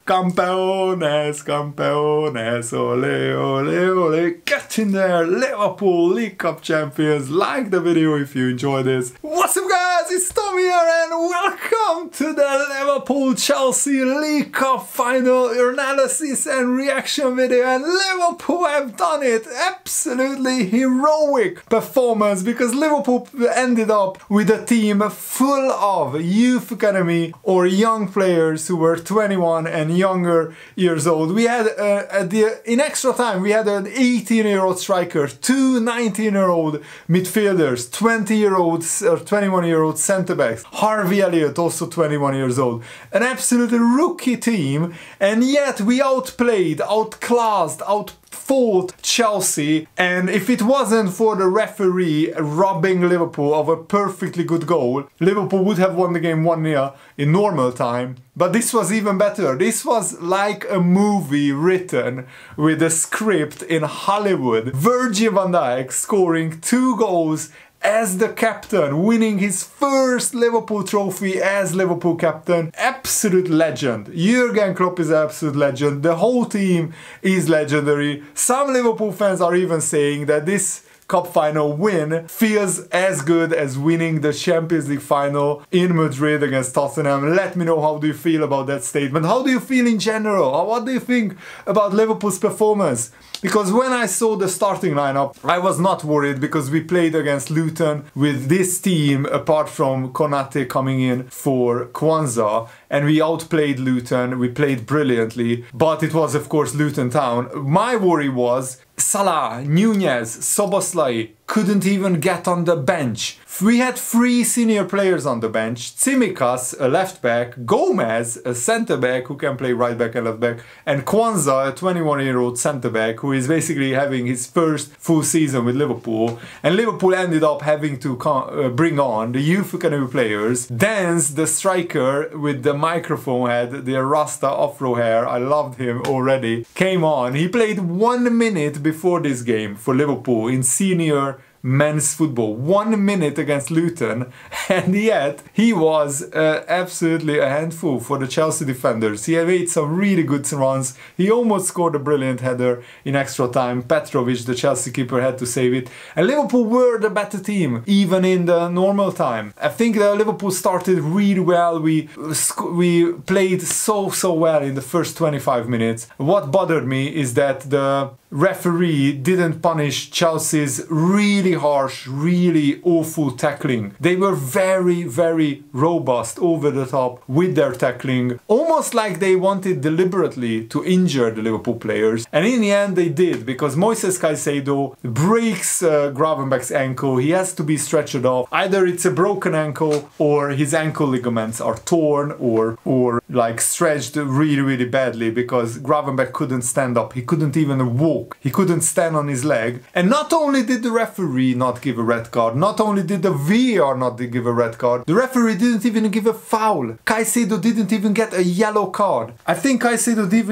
Campeones, campeones, ole, ole, ole. Get in there, Liverpool, League Cup champions. Like the video if you enjoy this. What's up guys, it's Tommy here and welcome to the Liverpool-Chelsea League Cup final analysis and reaction video. And Liverpool have done it. Absolutely heroic performance because Liverpool ended up with a team full of youth academy or young players who were 21 and younger years old. We had in extra time we had an 18-year-old striker, two 19-year-old midfielders, 20-year-olds or 21-year-old centre-backs, Harvey Elliott also 21 years old, an absolute rookie team, and yet we outplayed, outclassed, outfought Chelsea. And if it wasn't for the referee robbing Liverpool of a perfectly good goal, Liverpool would have won the game 1-0 in normal time. But this was even better. This was like a movie written with a script in Hollywood. Virgil van Dijk scoring 2 goals as the captain, winning his first Liverpool trophy as Liverpool captain. Absolute legend. Jurgen Klopp is an absolute legend. The whole team is legendary. Some Liverpool fans are even saying that this Cup final win feels as good as winning the Champions League final in Madrid against Tottenham. Let me know, how do you feel about that statement? How do you feel in general? What do you think about Liverpool's performance? Because when I saw the starting lineup, I was not worried because we played against Luton with this team apart from Konate coming in for Kwanzaa, and we outplayed Luton. We played brilliantly, but it was of course Luton Town. My worry was Salah, Nunez, Szoboszlai couldn't even get on the bench. We had 3 senior players on the bench: Tsimikas, a left back, Gomez, a centre back who can play right back and left back, and Kwanzaa, a 21-year-old centre back who is basically having his first full season with Liverpool. And Liverpool ended up having to bring on the youth academy players. Dance, the striker with the microphone head, the Rasta afro hair, I loved him already, came on. He played 1 minute before this game for Liverpool in senior men's football, 1 minute against Luton, and yet he was absolutely a handful for the Chelsea defenders. He made some really good runs. He almost scored a brilliant header in extra time. Petrovic, the Chelsea keeper, had to save it. And Liverpool were the better team, even in the normal time. I think that Liverpool started really well. We played so well in the first 25 minutes. What bothered me is that the referee didn't punish Chelsea's really harsh, really awful tackling. They were very robust, over the top with their tackling, almost like they wanted deliberately to injure the Liverpool players. And in the end they did, because Moises Caicedo breaks Gravenberch's ankle. He has to be stretchered off. Either it's a broken ankle or his ankle ligaments are torn or like stretched really badly, because Gravenberch couldn't stand up. He couldn't even walk. He couldn't stand on his leg. And not only did the referee not give a red card, not only did the VAR not give a red card, the referee didn't even give a foul. Caicedo didn't even get a yellow card. I think Caicedo did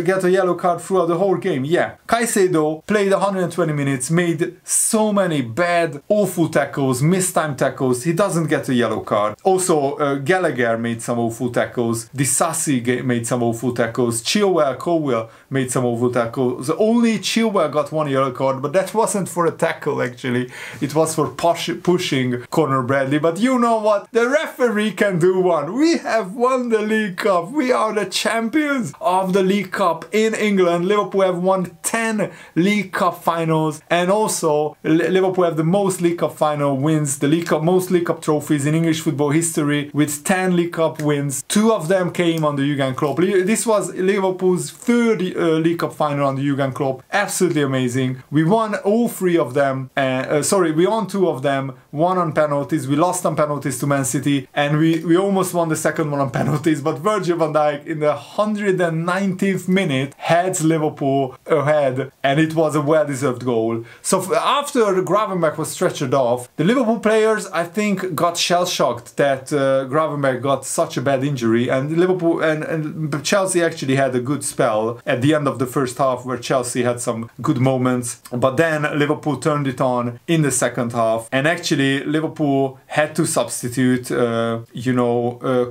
get a yellow card throughout the whole game. Yeah, Caicedo played 120 minutes, made so many bad, awful tackles, mistime tackles. He doesn't get a yellow card. Also, Gallagher made some awful tackles. Disasi made some awful tackles. Colwell made some awful tackles. Only Chilwell got 1 yellow card, but that wasn't for a tackle actually. It was for pushing Conor Bradley. But you know what? The referee can do one. We have won the League Cup. We are the champions of the League Cup in England. Liverpool have won 10 League Cup finals, and also Liverpool have the most League Cup final wins, the most League Cup trophies in English football history, with 10 League Cup wins. 2 of them came under Jurgen Klopp. This was Liverpool's 3rd League Cup final under Jurgen Klopp. Absolutely amazing. We won all 3 of them. We won 2 of them. 1 on penalties. We lost on penalties to Man City, and we almost won the second one on penalties. But Virgil van Dijk in the 119th minute heads Liverpool ahead, and it was a well-deserved goal. So after Gravenberch was stretchered off, the Liverpool players, I think, got shell-shocked that Gravenberch got such a bad injury, and Liverpool and Chelsea actually had a good spell at the end of the first half where Chelsea had some good moments, but then Liverpool turned it on in the second half, and actually Liverpool had to substitute,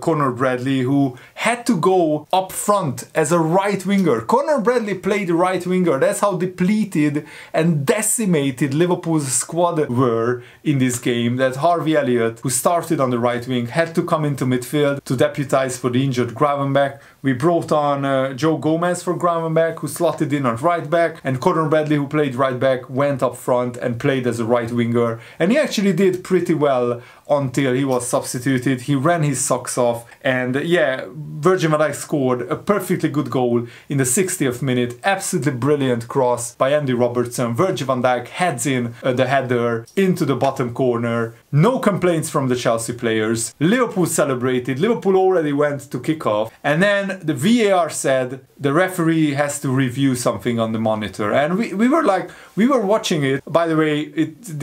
Conor Bradley, who had to go up front as a right winger. Conor Bradley played right winger. That's how depleted and decimated Liverpool's squad were in this game, that Harvey Elliott, who started on the right wing, had to come into midfield to deputise for the injured Gravenberch. We brought on Joe Gomez for Gravenberch, who slotted in on right back, and Conor Bradley, who played right back, went up front and played as a right winger. And he actually did pretty well until he was substituted. He ran his socks off, and yeah, Virgil van Dijk scored a perfectly good goal in the 60th minute. Absolutely brilliant cross by Andy Robertson. Virgil van Dijk heads in the header into the bottom corner. No complaints from the Chelsea players. Liverpool celebrated. Liverpool already went to kick off, and then the VAR said the referee has to review something on the monitor, and we were watching it. By the way,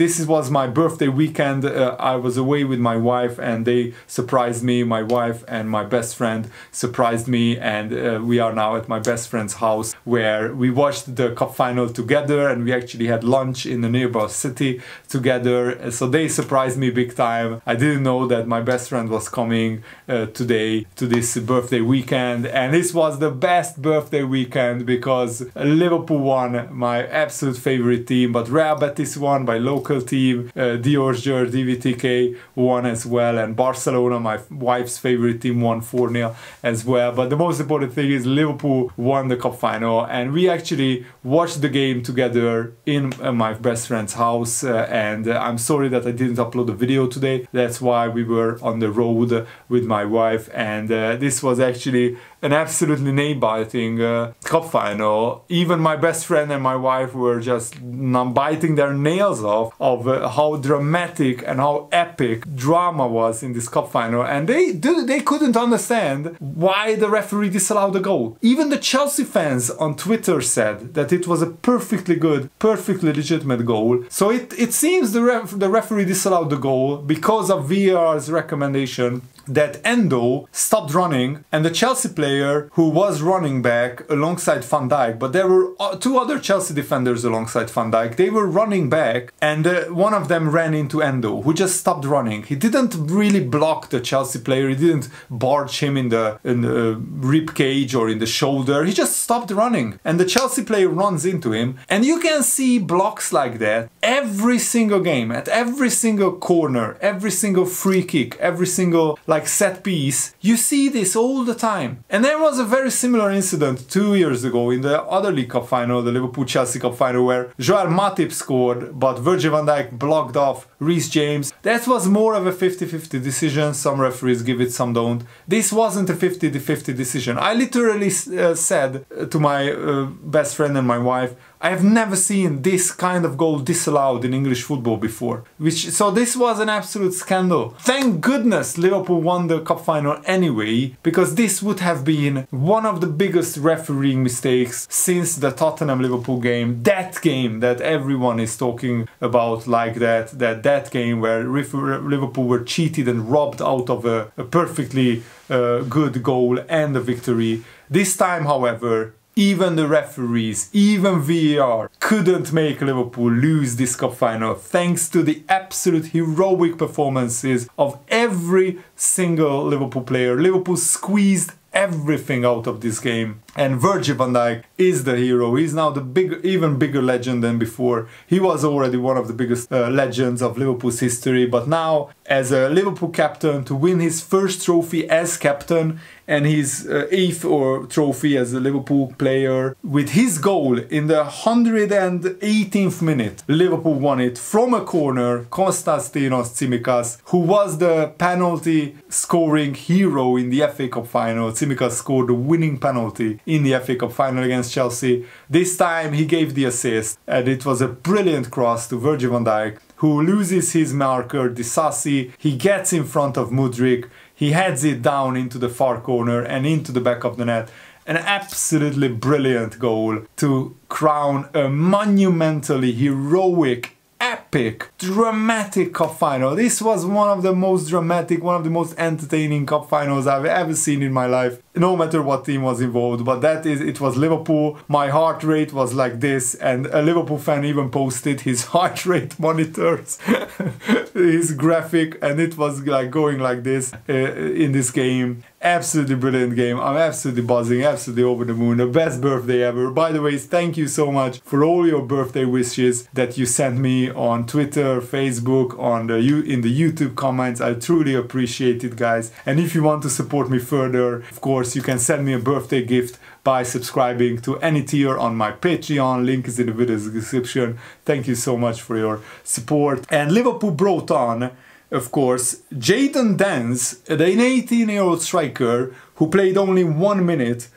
this was my birthday weekend. I was away with my wife, and they surprised me. My wife and my best friend surprised me, and we are now at my best friend's house, where we watched the cup final together, and we actually had lunch in the nearby city together. So they surprised me big time. I didn't know that my best friend was coming today to this birthday weekend, and this was the best birthday weekend because Liverpool won, my absolute favorite team, but Real Betis won, my local team, Diorger, DVTK won as well, and Barcelona, my wife's favorite team, won 4-0 as well. But the most important thing is Liverpool won the cup final, and we actually watched the game together in my best friend's house, and I'm sorry that I didn't upload the video today. That's why we were on the road with my wife, and this was actually an absolutely nail-biting cup final. Even my best friend and my wife were just biting their nails off of how dramatic and how epic drama was in this cup final, and they couldn't understand why the referee disallowed the goal. Even the Chelsea fans on Twitter said that it was a perfectly good, perfectly legitimate goal. So it seems the referee disallowed the goal because of VAR's recommendation that Endo stopped running, and the Chelsea player who was running back alongside Van Dijk, but there were two other Chelsea defenders alongside Van Dijk, they were running back, and one of them ran into Endo, who just stopped running. He didn't really block the Chelsea player, he didn't barge him in the rib cage or in the shoulder, he just stopped running, and the Chelsea player runs into him. And you can see blocks like that every single game, at every single corner, every single free kick, every single set piece. You see this all the time. And there was a very similar incident 2 years ago in the other League Cup final, the Liverpool-Chelsea Cup final, where Joel Matip scored, but Virgil van Dijk blocked off Reece James. That was more of a 50-50 decision. Some referees give it, some don't. This wasn't a 50-50 decision. I literally said to my best friend and my wife, I have never seen this kind of goal disallowed in English football before. So this was an absolute scandal. Thank goodness Liverpool won the cup final anyway, because this would have been one of the biggest refereeing mistakes since the Tottenham-Liverpool game. That game that everyone is talking about like that game where Liverpool were cheated and robbed out of a perfectly good goal and a victory. This time, however, even the referees, even VAR couldn't make Liverpool lose this cup final, thanks to the absolute heroic performances of every single Liverpool player. Liverpool squeezed everything out of this game, and Virgil van Dijk is the hero. He's now the even bigger legend than before. He was already one of the biggest legends of Liverpool's history, but now as a Liverpool captain, to win his first trophy as captain and his 8th trophy as a Liverpool player, with his goal in the 118th minute, Liverpool won it from a corner. Konstantinos Tsimikas, who was the penalty scoring hero in the FA Cup final. Tsimikas scored the winning penalty in the FA Cup final against Chelsea. This time he gave the assist, and it was a brilliant cross to Virgil van Dijk, who loses his marker, Disasi. He gets in front of Mudryk, he heads it down into the far corner and into the back of the net. An absolutely brilliant goal to crown a monumentally heroic, epic, dramatic cup final. This was one of the most dramatic, one of the most entertaining cup finals I've ever seen in my life. no matter what team was involved, but it was Liverpool. My heart rate was like this, and a Liverpool fan even posted his heart rate monitors, his graphic, and it was like going like this in this game. Absolutely brilliant game. I'm absolutely buzzing, absolutely over the moon. The best birthday ever. By the way, thank you so much for all your birthday wishes that you sent me on Twitter, Facebook, in the YouTube comments. I truly appreciate it, guys. And if you want to support me further, of course, you can send me a birthday gift by subscribing to any tier on my Patreon. Link is in the video description. Thank you so much for your support. And Liverpool brought on, of course, Jadon Danns, an 18-year-old striker who played only 1 minute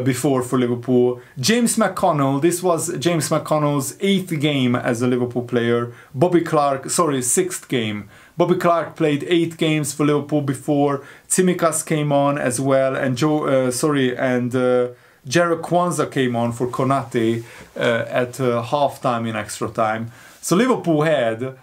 before for Liverpool. James McConnell, this was James McConnell's 8th game as a Liverpool player. Bobby Clark, sorry, 6th game. Bobby Clark played 8 games for Liverpool before. Tsimikas came on as well, and Jarrod Kwanzaa came on for Konate at half-time in extra time. So Liverpool had 2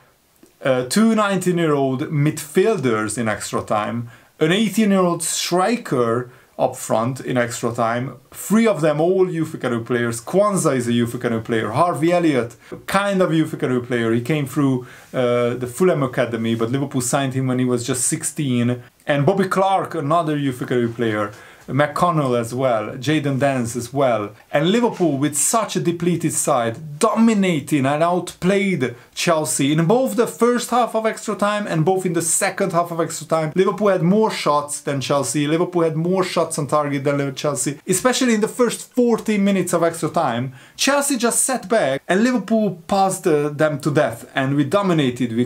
19-year-old midfielders in extra time, an 18-year-old striker up front in extra time, 3 of them all youth academy players. Kwanzaa is a youth academy player. Harvey Elliott, kind of youth academy player. He came through the Fulham academy, but Liverpool signed him when he was just 16. And Bobby Clark, another youth academy player. McConnell as well, Jadon Danns as well. And Liverpool, with such a depleted side, dominating and outplayed Chelsea in both the first half of extra time and both in the second half of extra time. Liverpool had more shots than Chelsea. Liverpool had more shots on target than Chelsea, especially in the first 14 minutes of extra time. Chelsea just sat back and Liverpool passed them to death, and we dominated. We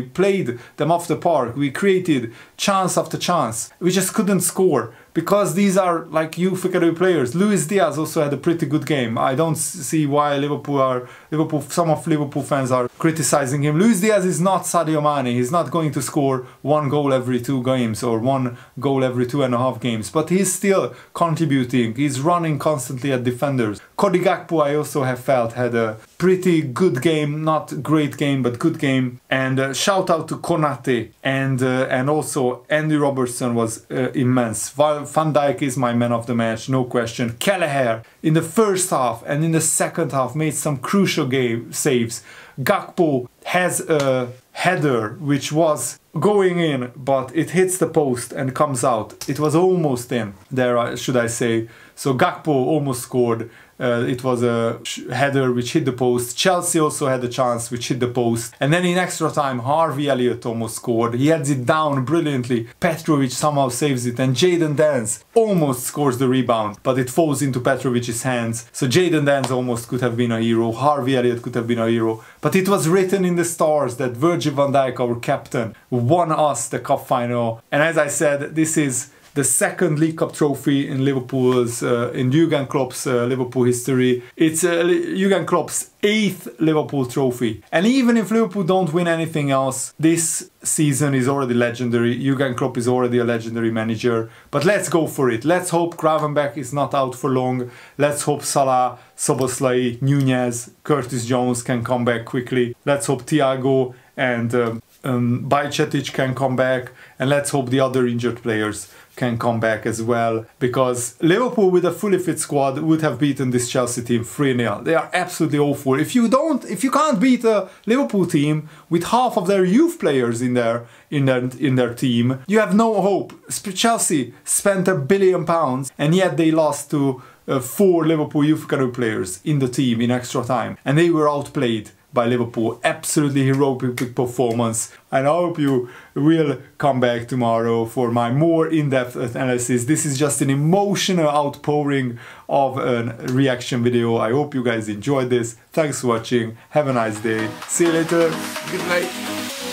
played them off the park. We created chance after chance. We just couldn't score, because these are like youth academy players. Luis Diaz also had a pretty good game. I don't see why some of Liverpool fans are criticizing him. Luis Diaz is not Sadio Mane. He's not going to score 1 goal every 2 games or 1 goal every 2.5 games, but he's still contributing. He's running constantly at defenders. Cody Gakpo, I also have felt, had a pretty good game, not great game, but good game. And shout out to Konate, and also Andy Robertson was immense. Van Dijk is my man of the match, no question. Kelleher in the first half and in the second half made some crucial saves. Gakpo has a header which was going in, but it hits the post and comes out. It was almost in there, should I say. So Gakpo almost scored. It was a header which hit the post. Chelsea also had a chance which hit the post. And then in extra time, Harvey Elliott almost scored. He heads it down brilliantly. Petrovic somehow saves it. And Jadon Danns almost scores the rebound, but it falls into Petrovic's hands. So Jadon Danns almost could have been a hero. Harvey Elliott could have been a hero. But it was written in the stars that Virgil van Dijk, our captain, won us the cup final. And as I said, this is the second League Cup trophy in Liverpool's, in Jurgen Klopp's Liverpool history. It's Jurgen Klopp's 8th Liverpool trophy. And even if Liverpool don't win anything else, this season is already legendary. Jurgen Klopp is already a legendary manager. But let's go for it. Let's hope Gravenberch is not out for long. Let's hope Salah, Szoboszlai, Nunez, Curtis Jones can come back quickly. Let's hope Thiago and Bajcetic can come back. And let's hope the other injured players can come back as well, because Liverpool with a fully fit squad would have beaten this Chelsea team 3-0. They are absolutely awful. If you can't beat a Liverpool team with half of their youth players in their team, you have no hope. Chelsea spent £1 billion and yet they lost to 4 Liverpool youth academy players in the team in extra time, and they were outplayed by Liverpool. Absolutely heroic performance. And I hope you will come back tomorrow for my more in-depth analysis. This is just an emotional outpouring of a reaction video. I hope you guys enjoyed this. Thanks for watching. Have a nice day. See you later. Good night.